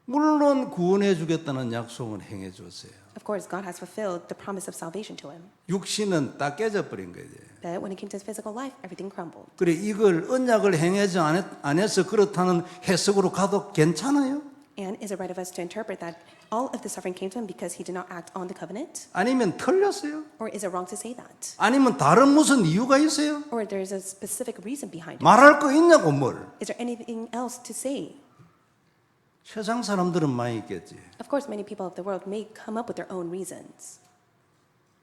물론 구원해 주겠다는 약속은 행해 줬어요. Of course, God has fulfilled the promise of salvation to him. 육신은 다 깨져 버린 거지. But when it came to his physical life, everything crumbled. 그래 이걸 언약을 행하지 안 해서 그렇다는 해석으로 가도 괜찮아요? And is it right of us to interpret that all of the suffering came to him because he did not act on the covenant? 아니면 틀렸어요? Or is it wrong to say that? 아니면 다른 무슨 이유가 있어요? Or there's a specific reason behind it? 말할 거 있냐고 뭘? Is there anything else to say? 세상 사람들은 많이 있겠지. Of course, many people of the world may come up with their own reasons,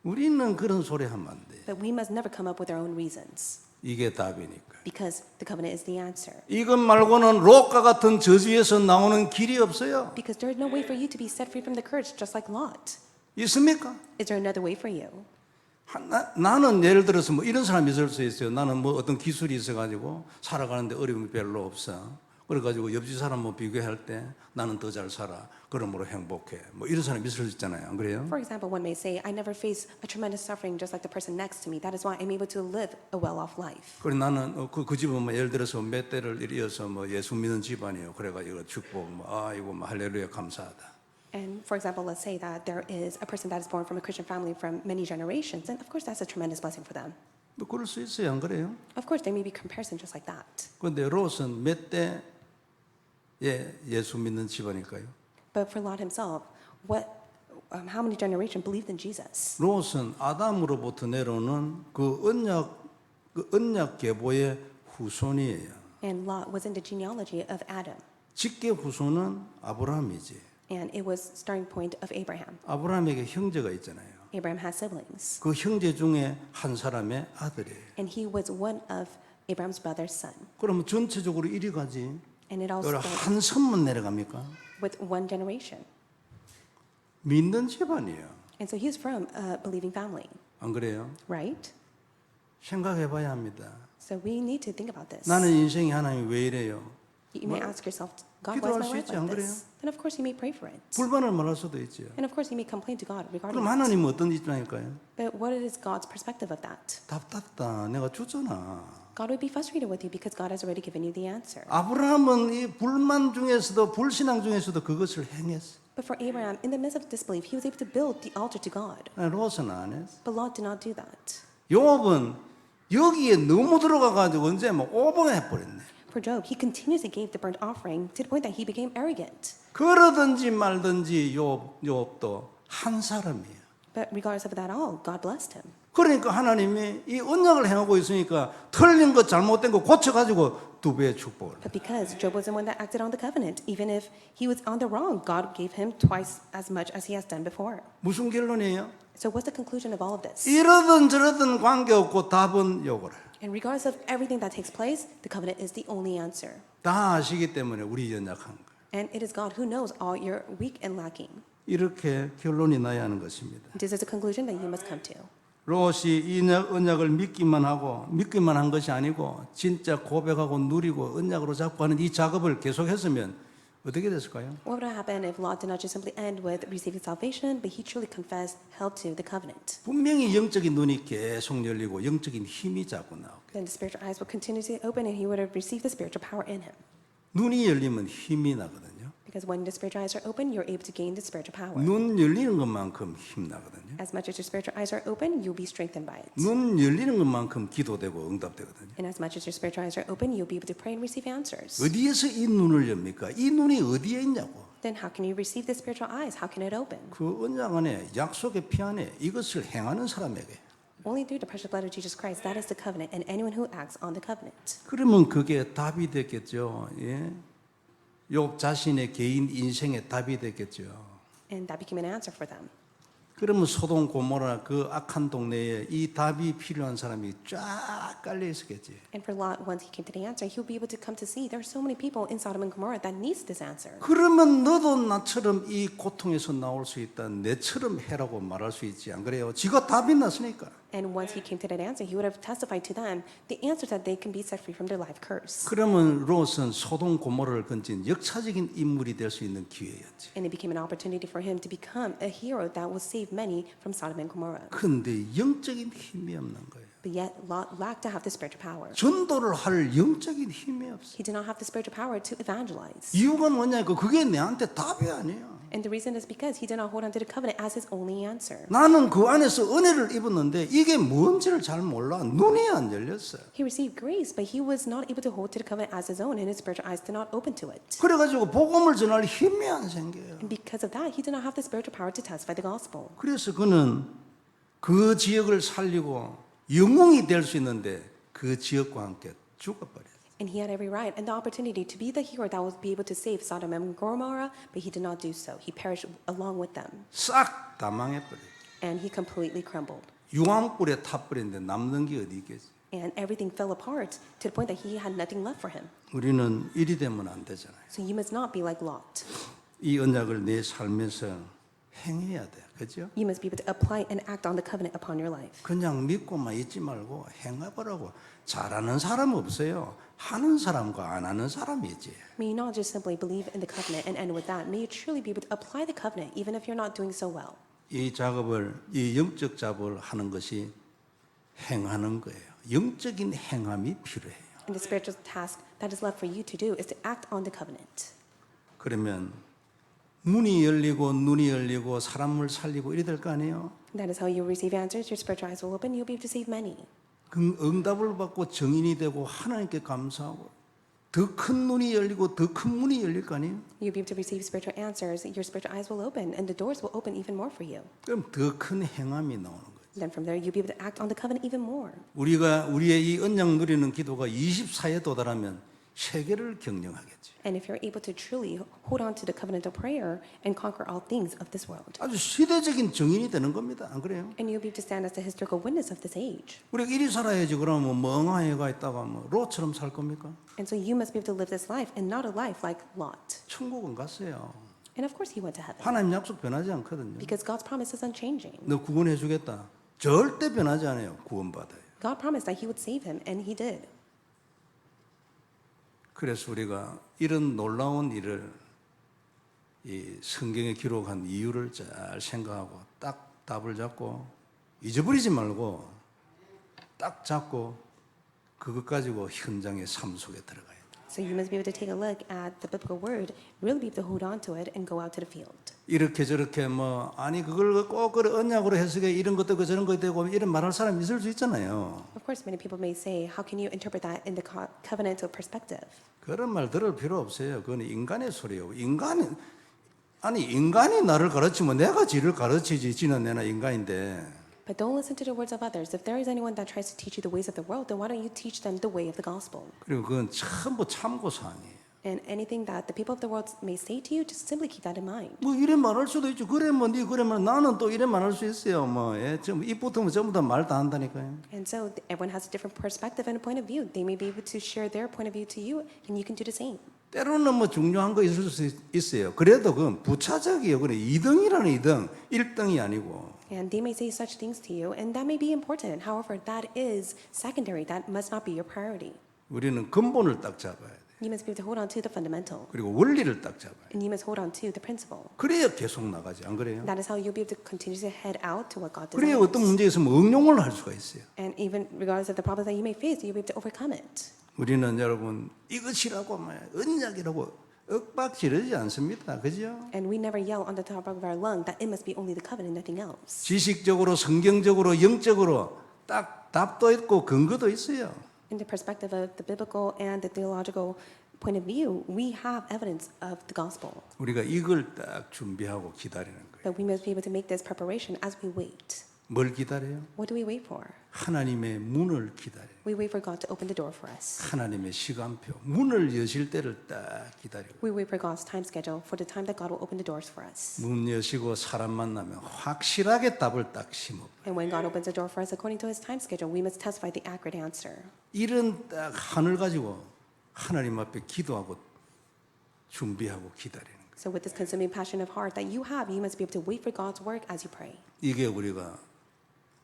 우리는 그런 소리 하면 안 돼. but we must never come up with our own reasons 이게 답이니까. because the covenant is the answer. 이것 말고는 롯과 같은 저주에서 나오는 길이 없어요. Because there is no way for you to be set free from the curse, just like Lot. 있습니까? Is there another way for you? 나는 예를 들어서 뭐 이런 사람이 있을 수 있어요. 나는 뭐 어떤 기술이 있어가지고 살아가는데 어려움이 별로 없어. 그래가지고 옆집 사람 뭐 비교할 때 나는 더 잘 살아. 그러므로 행복해. 뭐 이런 사람이 있을 수 있잖아요. 안 그래요? For example, one may say, I never face a tremendous suffering just like the person next to me. That is why I'm able to live a well-off life. 그래 나는 그 집은 뭐 예를 들어서 몇 대를 이어서 뭐 예수 믿는 집안이에요. 그래가지고 축복 뭐 이거 뭐 할렐루야 감사하다. And for example, let's say that there is a person that is born from a Christian family from many generations, and of course that's a tremendous blessing for them. 뭐 그럴 수 있어요. 안 그래요? Of course, there may be comparison just like that. 그런데 롯은 몇 대에 예수 믿는 집안일까요? But for Lot himself, how many generations believed in Jesus? 롯은 아담으로부터 내려오는 그 언약 계보의 후손이에요. And Lot was in the genealogy of Adam, 직계 후손은 아브라함이지. and it was starting point of Abraham. 아브라함에게 형제가 있잖아요. Abraham has siblings, 그 형제 중에 한 사람의 아들이에요. and he was one of Abraham's brother's son. 그러면 전체적으로 이리 가지. And it all 여기 started 한 선만 내려갑니까? with one generation. 믿는 집안이에요. And so he is from a believing family, 안 그래요? right? 생각해봐야 합니다. So we need to think about this. 나는 인생이 하나님 왜 이래요? You may ask yourself, God, 기도할 why is my 수 life 있지, 안 like this? Then of course you may pray for it. 불만을 말할 수도 있죠. And of course you may complain to God regarding 그럼 it. 하나님은 어떤 입장일까요? But what is God's perspective of that? 답답다. 내가 줬잖아. God would be frustrated with you because God has already given you the answer. 아브라함은 이 불만 중에서도 불신앙 중에서도 그것을 행했어. But for Abraham, in the midst of disbelief, he was able to build the altar to God. 롯은 안 했어. But Lot did not do that. 욥은 여기에 너무 들어가가지고 언제 뭐 오버해버렸네. For Job, he continuously gave the burnt offering to the point that he became arrogant. 그러든지 말든지 욥도 한 사람이에요. But regardless of that all, God blessed him. 그러니까 하나님이 이 언약을 행하고 있으니까 틀린 것 잘못된 거 고쳐가지고 두 배의 축복을. But because Job was the one that acted on the covenant, even if he was on the wrong, God gave him twice as much as he has done before. 무슨 결론이에요? So what's the conclusion of all of this? 이러든 저러든 관계없고 답은 요거래. And regardless of everything that takes place, the covenant is the only answer. 다 아시기 때문에 우리 연약한 거. And it is God who knows all your weak and lacking. 이렇게 결론이 나야 하는 것입니다. This is a conclusion that you must come to. 롯이 이 언약을 믿기만 한 것이 아니고 진짜 고백하고 누리고 언약으로 잡고 하는 이 작업을 계속했으면 어떻게 됐을까요? What would happen if Lot did not just simply end with receiving salvation, but he truly confessed, held to the covenant? 분명히 영적인 눈이 계속 열리고 영적인 힘이 자꾸 나오게. Then the spiritual eyes would continue to open and he would have received the spiritual power in him. 눈이 열리면 힘이 나거든요. Because when the spiritual eyes are open, you're able to gain the spiritual power. 눈 열리는 것만큼 힘 나거든요. As much as your spiritual eyes are open, you'll be strengthened by it. 눈 열리는 것만큼 기도되고 응답되거든요. And as much as your spiritual eyes are open, you'll be able to pray and receive answers. 어디에서 이 눈을 엽니까? 이 눈이 어디에 있냐고. Then how can you receive the spiritual eyes? How can it open? 그 언약 안에 약속의 피 안에 이것을 행하는 사람에게. Only through the precious blood of Jesus Christ. That is the covenant, and anyone who acts on the covenant. 그러면 그게 답이 됐겠죠. 예? 욥 자신의 개인 인생의 답이 됐겠죠. And that became an answer for them. 그러면 소돔 고모라 그 악한 동네에 이 답이 필요한 사람이 쫙 깔려 있었겠지. And for Lot, once he came to the answer, he'll be able to come to see there are so many people in Sodom and Gomorrah that needs this answer. 그러면 너도 나처럼 이 고통에서 나올 수 있다. 내처럼 해라고 말할 수 있지. 안 그래요? 지가 답이 났으니까. And once he came to that answer, he would have testified to them the answer that they can be set free from their life curse. 그러면 롯은 소돔 고모라를 건진 역사적인 인물이 될 수 있는 기회였지. And it became an opportunity for him to become a hero that will save many from Sodom and Gomorrah. 근데 영적인 힘이 없는 거예요. But yet Lot lacked to have the spiritual power. 전도를 할 영적인 힘이 없어. He did not have the spiritual power to evangelize. 이유가 뭐냐니까 그게 내한테 답이 아니야. And the reason is because he did not hold on to the covenant as his only answer. 나는 그 안에서 은혜를 입었는데 이게 뭔지를 잘 몰라. 눈이 안 열렸어요. He received grace, but he was not able to hold to the covenant as his own, and his spiritual eyes did not open to it. 그래가지고 복음을 전할 힘이 안 생겨요. And because of that, he did not have the spiritual power to testify the gospel. 그래서 그는 그 지역을 살리고 영웅이 될 수 있는데 그 지역과 함께 죽어버렸어요. And he had every right and the opportunity to be the hero that would be able to save Sodom and Gomorrah, but he did not do so. He perished along with them, 싹 다 망해버려요. and he completely crumbled. 유황불에 타버렸는데 남는 게 어디 있겠지. And everything fell apart to the point that he had nothing left for him. 우리는 이리 되면 안 되잖아요. So you must not be like Lot. 이 언약을 내 삶에서 행해야 돼. 그죠? You must be able to apply and act on the covenant upon your life. 그냥 믿고만 있지 말고 행해보라고. 잘하는 사람 없어요. 하는 사람과 안 하는 사람이 있지. May you not just simply believe in the covenant and end with that. May you truly be able to apply the covenant even if you're not doing so well. 이 작업을, 이 영적 작업을 하는 것이 행하는 거예요. 영적인 행함이 필요해요. And the spiritual task that is left for you to do is to act on the covenant. 그러면 문이 열리고 눈이 열리고 사람을 살리고 이래 될 거 아니에요? That is how you receive answers. Your spiritual eyes will open. You'll be able to save many. 그 응답을 받고 증인이 되고 하나님께 감사하고 더 큰 눈이 열리고 더 큰 문이 열릴 거 아니에요? You'll be able to receive spiritual answers. Your spiritual eyes will open, and the doors will open even more for you. 그럼 더 큰 행함이 나오는 거예요. Then from there, you'll be able to act on the covenant even more. 우리의 이 언약 누리는 기도가 24에 도달하면 세계를 경영하겠지. And if you're able to truly hold on to the covenant of prayer and conquer all things of this world, 아주 시대적인 증인이 되는 겁니다. 안 그래요? and you'll be able to stand as the historical witness of this age. 우리가 이리 살아야지 그러면 멍하니가 있다가 뭐 롯처럼 살 겁니까? And so you must be able to live this life and not a life like Lot. 천국은 갔어요. And of course, he went to heaven 하나님 약속 변하지 않거든요. because God's promise is unchanging. 너 구원해 주겠다. 절대 변하지 않아요. 구원받아요. God promised that He would save him, and He did. 그래서 우리가 이런 놀라운 일을 이 성경에 기록한 이유를 잘 생각하고 딱 답을 잡고 잊어버리지 말고 딱 잡고 그것 가지고 현장의 삶 속에 들어가야 돼. So you must be able to take a look at the biblical word, really be able to hold on to it, and go out to the field. 이렇게 저렇게 뭐 아니 그걸 꼭 그 언약으로 해석해 이런 것도 저런 것도 되고 이런 말할 사람 있을 수 있잖아요. Of course, many people may say, how can you interpret that in the covenantal perspective? 그런 말 들을 필요 없어요. 그건 인간의 소리예요. 인간이 나를 가르치면 내가 지를 가르치지. 지는 내나 인간인데. But don't listen to the words of others. If there is anyone that tries to teach you the ways of the world, then why don't you teach them the way of the gospel? 그리고 그건 전부 참고 사항이에요. And anything that the people of the world may say to you, just simply keep that in mind. 뭐 이래 말할 수도 있죠. 그러면 네 그러면 나는 또 이래 말할 수 있어요. 뭐 예, 좀 입 붙으면 전부 다 말 다 한다니까요. And so everyone has a different perspective and a point of view. They may be able to share their point of view to you, and you can do the same. 때로는 뭐 중요한 거 있을 수 있어요. 그래도 그건 부차적이에요. 그래 2등이라는 2등, 1등이 아니고. And they may say such things to you, and that may be important. However, that is secondary. That must not be your priority. 우리는 근본을 딱 잡아야 돼. You must be able to hold on to the fundamental. 그리고 원리를 딱 잡아요. And you must hold on to the principle. 그래야 계속 나가지, 안 그래요? That is how you'll be able to continue to head out to what God 그래야 desires. 어떤 문제에 있으면 응용을 할 수가 있어요. And even regardless of the problems that you may face, you'll be able to overcome it. 우리는 여러분 이것이라고 언약이라고 윽박 지르지 않습니다. 그죠? And we never yell on the top of our lung that it must be only the covenant, nothing else. 지식적으로, 성경적으로, 영적으로 딱 답도 있고 근거도 있어요. In the perspective of the biblical and the theological point of view, we have evidence of the gospel. 우리가 이걸 딱 준비하고 기다리는 거예요. But we must be able to make this preparation as we wait. 뭘 기다려요? What do we wait for? 하나님의 문을 기다려요. We wait for God to open the door for us. 하나님의 시간표, 문을 여실 때를 딱 기다려요. We wait for God's time schedule for the time that God will open the doors for us. 문 여시고 사람 만나면 확실하게 답을 딱 심어. And when God opens the door for us according to His time schedule, we must testify the accurate answer. 이런 딱 한을 가지고 하나님 앞에 기도하고 준비하고 기다리는 거예요. So with this consuming passion of heart that you have, you must be able to wait for God's work as you pray. 이게 우리가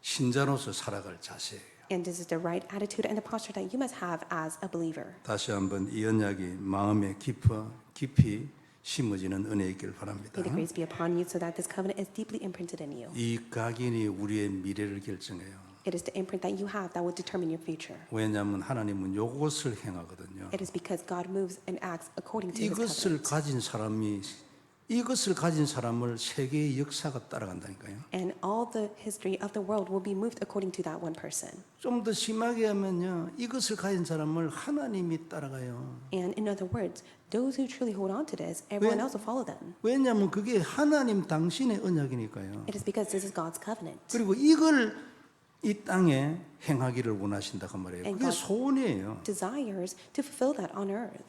신자로서 살아갈 자세예요. And this is the right attitude and the posture that you must have as a believer. 다시 한번 이 언약이 마음에 깊이 심어지는 은혜 있길 바랍니다. May the grace be upon you so that this covenant is deeply imprinted in you. 이 각인이 우리의 미래를 결정해요. It is the imprint that you have that will determine your future. 왜냐하면 하나님은 요것을 행하거든요. It is because God moves and acts according to His 이것을 covenant. 이것을 가진 사람을 세계의 역사가 따라간다니까요. And all the history of the world will be moved according to that one person. 좀 더 심하게 하면요, 이것을 가진 사람을 하나님이 따라가요. And in other words, those who truly hold on to this, everyone else will follow them. 왜냐하면 그게 하나님 당신의 언약이니까요. It is because this is God's covenant. 그리고 이걸 이 땅에 행하기를 원하신다 그 말이에요. And 그게 God 소원이에요. desires to fulfill that on earth.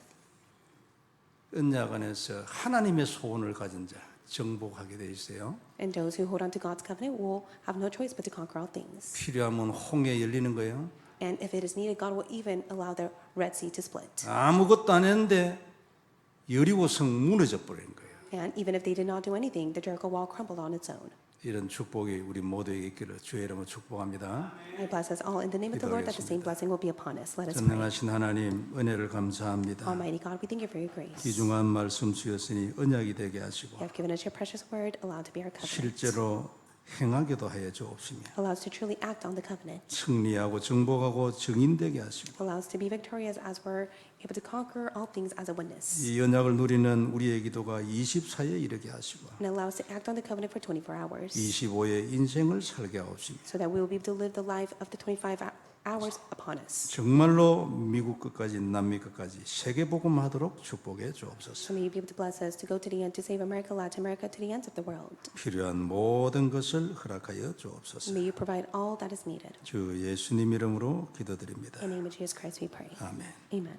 언약 안에서 하나님의 소원을 가진 자 정복하게 돼 있어요. And those who hold on to God's covenant will have no choice but to conquer all things. 필요하면 홍해 열리는 거예요. And if it is needed, God will even allow the Red Sea to split. 아무것도 안 했는데 여리고성 무너져 버린 거예요. And even if they did not do anything, the Jericho wall crumbled on its own. 이런 축복이 우리 모두에게 있기를 주의 이름으로 축복합니다. I bless us all in the name of the Lord that the same blessing will be upon us. Let us pray. 전능하신 하나님 은혜를 감사합니다. Almighty God, we thank you for your grace. 귀중한 말씀 주셨으니 언약이 되게 하시고 You have given us your precious word, allowed to be our covenant. 실제로 행하게도 하여 주옵시며 Allow us to truly act on the covenant. 승리하고 정복하고 증인되게 하시고 Allow us to be victorious as we're able to conquer all things as a witness. 이 언약을 누리는 우리의 기도가 24에 이르게 하시고 And allow us to act on the covenant for 24 hours. 25의 인생을 살게 하옵시며 So that we will be able to live the life of the 25 hours upon us. 정말로 미국 끝까지 남미 끝까지 세계 복음하도록 축복해 주옵소서. So may you be able to bless us to go to the end, to save America, Latin America, to the ends of the world. 필요한 모든 것을 허락하여 주옵소서. May you provide all that is needed. 주 예수님 이름으로 기도드립니다. In the name of Jesus Christ we pray. 아멘. Amen.